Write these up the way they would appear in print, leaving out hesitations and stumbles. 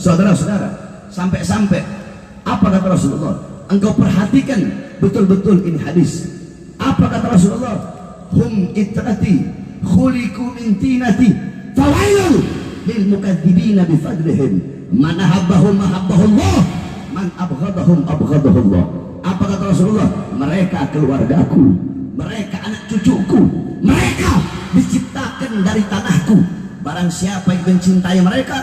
Saudara-saudara, sampai-sampai apa kata Rasulullah? Engkau perhatikan betul-betul ini hadis. Apa kata Rasulullah? Hum itrati khuliqu min tinati fawailun lil mukadzibina bi fadlihim man ahabbahum ahabbahullah man abghadahum abghadahullah. Apa kata Rasulullah? Mereka keluargaku, mereka anak cucuku, mereka diciptakan dari tanahku. Barang siapa yang mencintai mereka,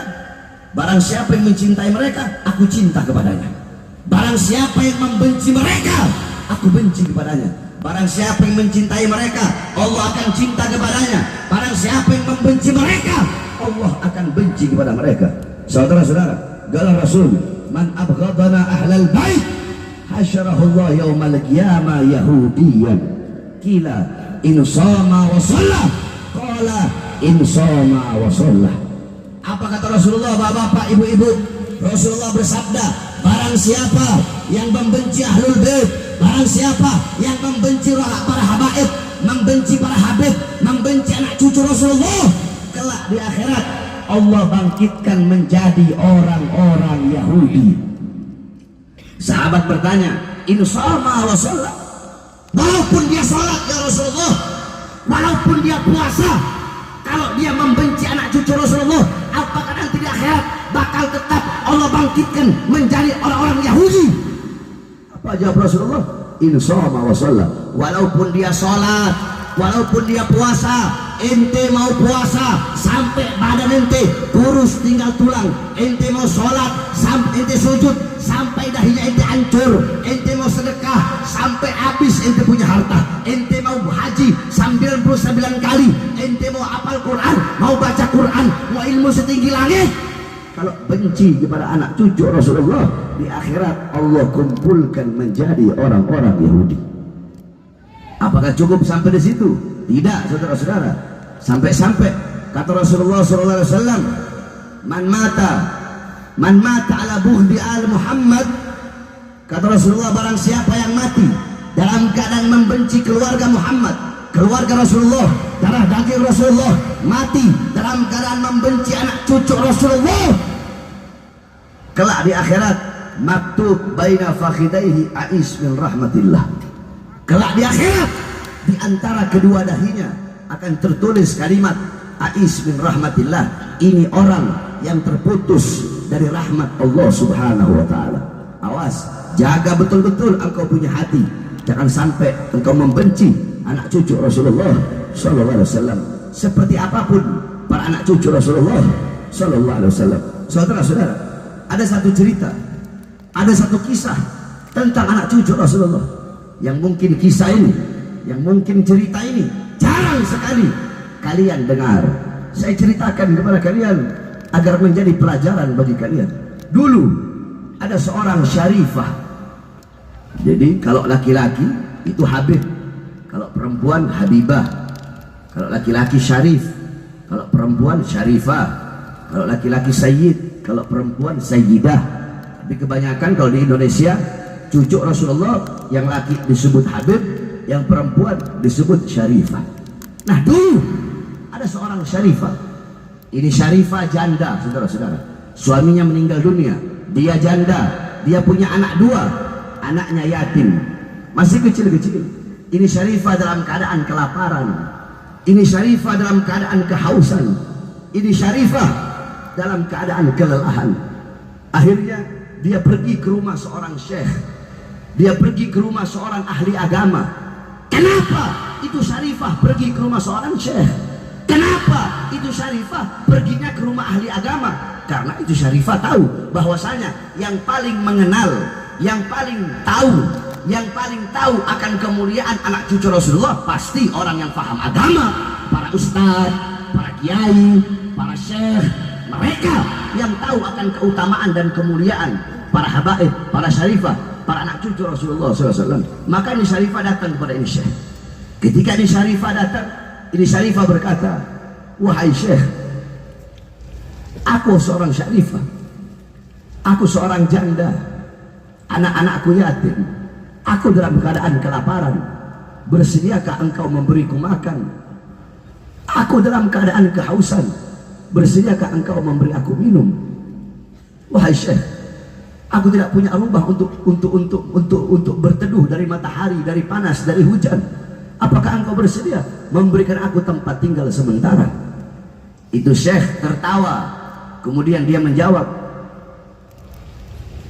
barang siapa yang mencintai mereka, aku cinta kepadanya. Barang siapa yang membenci mereka, aku benci kepadanya. Barang siapa yang mencintai mereka, Allah akan cinta kepadanya. Barang siapa yang membenci mereka, Allah akan benci kepada mereka. Saudara-saudara, qala Rasul, man abghadana ahlal bait hasyarahullah yaumal qiyamah yahudiyan. Kila in sama wa shalla, qala in sama wa shalla. Apa kata Rasulullah, bapak-bapak, ibu-ibu? Rasulullah bersabda, barang siapa yang membenci ahlul bait, barang siapa yang membenci para habaib, membenci para habib, membenci anak cucu Rasulullah, kelak di akhirat Allah bangkitkan menjadi orang-orang Yahudi. Sahabat bertanya, in shoma wa shalla, walaupun dia salat ya Rasulullah, walaupun dia puasa, kalau dia membenci anak cucu Rasulullah, apakah nanti di akhirat bakal tetap Allah bangkitkan menjadi orang-orang Yahudi? Apa jawab Rasulullah? In shoma wa shalla, walaupun dia salat, walaupun dia puasa, ente mau puasa sampai badan ente kurus tinggal tulang, ente mau sholat sampai ente sujud sampai dahinya ente hancur, ente mau sedekah sampai habis ente punya harta, ente mau haji 99 kali, ente mau hafal Quran, mau baca Quran, mau ilmu setinggi langit, kalau benci kepada anak cucu Rasulullah, di akhirat Allah kumpulkan menjadi orang-orang Yahudi. Apakah cukup sampai di situ? Tidak, saudara-saudara. Sampai-sampai kata Rasulullah SAW, man mata ala bughdi al Muhammad, kata Rasulullah, barang siapa yang mati dalam keadaan membenci keluarga Muhammad, keluarga Rasulullah, darah daging Rasulullah, mati dalam keadaan membenci anak cucu Rasulullah, kelak di akhirat maktub baina fakhidaihi ais min rahmatillah. Kelak di akhirat di antara kedua dahinya akan tertulis kalimat ais min rahmatillah. Ini orang yang terputus dari rahmat Allah Subhanahu wa taala. Awas, jaga betul-betul engkau punya hati, jangan sampai engkau membenci anak cucu Rasulullah sallallahu alaihi wasallam. Seperti apapun para anak cucu Rasulullah sallallahu alaihi wasallam. Saudara-saudara, ada satu cerita, ada satu kisah tentang anak cucu Rasulullah yang mungkin kisah ini, yang mungkin cerita ini jarang sekali kalian dengar. Saya ceritakan kepada kalian agar menjadi pelajaran bagi kalian. Dulu ada seorang syarifah. Jadi kalau laki-laki itu Habib, kalau perempuan Habibah. Kalau laki-laki Syarif, kalau perempuan Syarifah. Kalau laki-laki Sayyid, kalau perempuan Sayyidah. Tapi kebanyakan kalau di Indonesia, cucu Rasulullah yang laki disebut Habib, yang perempuan disebut Syarifah. Nah dulu ada seorang Syarifah. Ini Syarifah janda, saudara-saudara. Suaminya meninggal dunia, dia janda, dia punya anak dua, anaknya yatim, masih kecil-kecil. Ini Syarifah dalam keadaan kelaparan, ini Syarifah dalam keadaan kehausan, ini Syarifah dalam keadaan kelelahan. Akhirnya dia pergi ke rumah seorang syekh, dia pergi ke rumah seorang ahli agama. Kenapa itu Syarifah pergi ke rumah seorang syekh? Kenapa itu Syarifah perginya ke rumah ahli agama? Karena itu Syarifah tahu bahwasanya yang paling mengenal, yang paling tahu akan kemuliaan anak cucu Rasulullah pasti orang yang paham agama, para ustadz, para kiai, para syekh. Mereka yang tahu akan keutamaan dan kemuliaan para habaib, para Syarifah, para anak cucu Rasulullah SAW. Maka ini Syarifah datang kepada ini syekh. Ketika ini Syarifah datang, ini Syarifah berkata, wahai syekh, aku seorang Syarifah, aku seorang janda, anak-anakku yatim, aku dalam keadaan kelaparan, bersediakah engkau memberiku makan? Aku dalam keadaan kehausan, bersediakah engkau memberi aku minum? Wahai Syekh, aku tidak punya rumah untuk berteduh dari matahari, dari panas, dari hujan. Apakah engkau bersedia memberikan aku tempat tinggal sementara? Itu Syekh tertawa. Kemudian dia menjawab,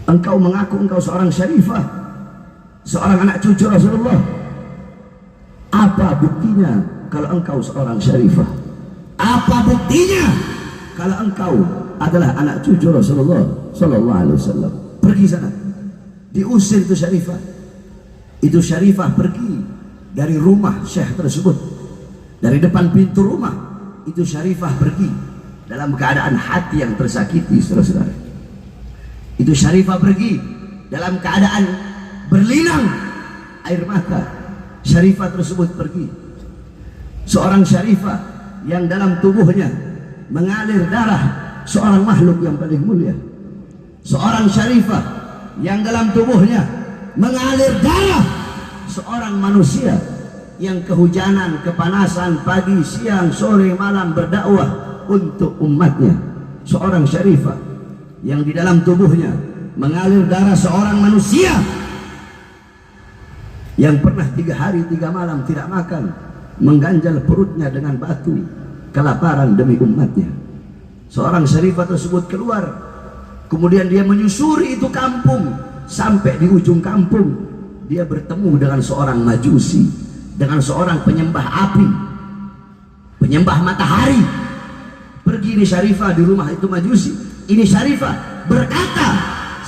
engkau mengaku engkau seorang syarifah, seorang anak cucu Rasulullah. Apa buktinya kalau engkau seorang syarifah? Apa buktinya kalau engkau adalah anak cucu Rasulullah Sallallahu Alaihi Wasallam? Pergi sana. Diusir itu syarifah. Itu syarifah pergi dari rumah Syekh tersebut. Dari depan pintu rumah itu syarifah pergi dalam keadaan hati yang tersakiti, saudara-saudara. Itu syarifah pergi dalam keadaan berlinang air mata. Syarifah tersebut pergi. Seorang syarifah yang dalam tubuhnya mengalir darah seorang makhluk yang paling mulia. Seorang syarifah yang dalam tubuhnya mengalir darah seorang manusia yang kehujanan, kepanasan, pagi, siang, sore, malam berdakwah untuk umatnya. Seorang syarifah yang di dalam tubuhnya mengalir darah seorang manusia yang pernah 3 hari 3 malam tidak makan, mengganjal perutnya dengan batu, kelaparan demi umatnya. Seorang syarifah tersebut keluar, kemudian dia menyusuri itu kampung. Sampai di ujung kampung dia bertemu dengan seorang majusi, dengan seorang penyembah api, penyembah matahari. Pergi ini syarifah di rumah itu majusi. Ini syarifah berkata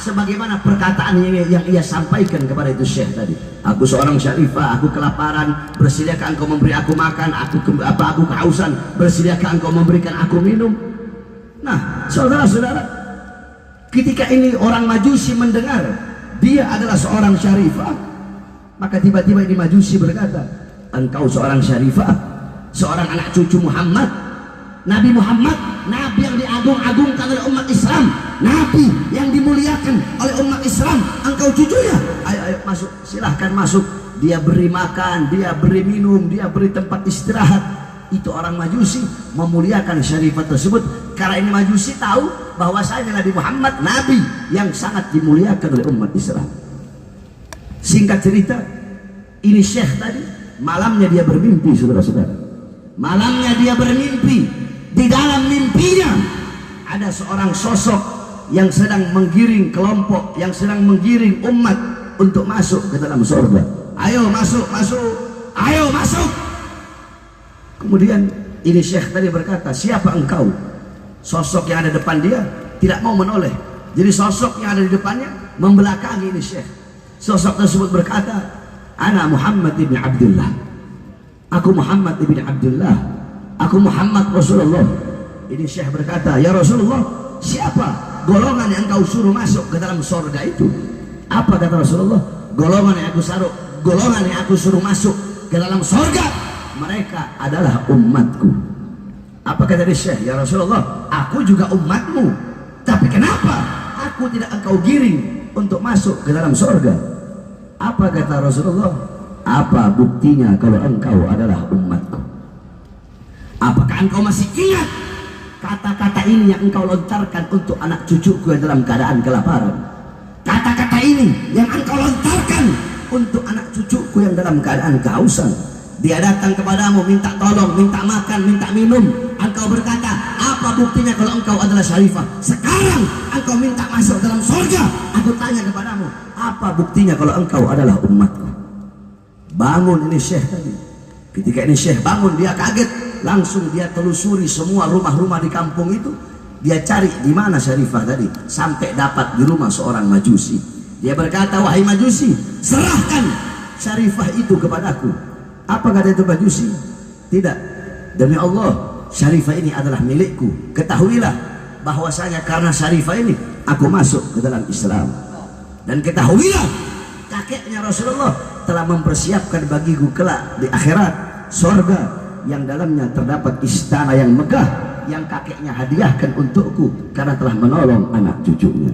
sebagaimana perkataan yang ia sampaikan kepada itu Syekh tadi. Aku seorang syarifah, aku kelaparan, bersediakah engkau memberi aku makan? Aku kehausan, bersediakah engkau memberikan aku minum? Nah, saudara-saudara, ketika ini orang majusi mendengar dia adalah seorang syarifah, maka tiba-tiba ini majusi berkata, engkau seorang syarifah, seorang anak cucu Muhammad, Nabi Muhammad, Nabi yang diagung-agungkan oleh umat Islam, Nabi yang dimuliakan oleh umat Islam, engkau cucunya. Ayo masuk, silahkan masuk. Dia beri makan, dia beri minum, dia beri tempat istirahat. Itu orang majusi memuliakan syarifah tersebut karena ini majusi tahu bahwasanya Nabi Muhammad Nabi yang sangat dimuliakan oleh umat Islam. Singkat cerita, ini Syekh tadi malamnya dia bermimpi, saudara-saudara. Malamnya dia bermimpi. Di dalam mimpinya ada seorang sosok yang sedang menggiring kelompok, yang sedang menggiring umat untuk masuk ke dalam surga. Ayo masuk, masuk, ayo masuk. Kemudian ini Syekh tadi berkata, siapa engkau? Sosok yang ada depan dia tidak mau menoleh. Jadi sosok yang ada di depannya membelakangi ini Syekh. Sosok tersebut berkata, ana Muhammad ibn Abdullah. Aku Muhammad ibn Abdullah. Aku Muhammad Rasulullah. Ini Syekh berkata, ya Rasulullah, siapa golongan yang engkau suruh masuk ke dalam surga itu? Apa kata Rasulullah? Golongan yang aku suruh masuk ke dalam surga, mereka adalah umatku. Apa kata Syekh? Ya Rasulullah, aku juga umatmu. Tapi kenapa aku tidak engkau giring untuk masuk ke dalam surga? Apa kata Rasulullah? Apa buktinya kalau engkau adalah umatku? Apakah engkau masih ingat kata-kata ini yang engkau lontarkan untuk anak cucuku yang dalam keadaan kelaparan? Kata-kata ini yang engkau lontarkan untuk anak cucuku yang dalam keadaan kehausan. Dia datang kepadamu minta tolong, minta makan, minta minum. Engkau berkata, apa buktinya kalau engkau adalah syarifah? Sekarang engkau minta masuk dalam surga. Aku tanya kepadamu, apa buktinya kalau engkau adalah umatku? Bangun ini Syekh tadi. Ketika ini Syekh bangun, dia kaget. Langsung dia telusuri semua rumah-rumah di kampung itu. Dia cari di mana syarifah tadi, sampai dapat di rumah seorang majusi. Dia berkata, wahai majusi, serahkan syarifah itu kepadaku. Apa kata itu majusi? Tidak, demi Allah, syarifah ini adalah milikku. Ketahuilah bahwasanya karena syarifah ini aku masuk ke dalam Islam. Dan ketahuilah, kakeknya Rasulullah telah mempersiapkan bagiku kelak di akhirat surga yang dalamnya terdapat istana yang megah yang kakeknya hadiahkan untukku karena telah menolong anak cucunya.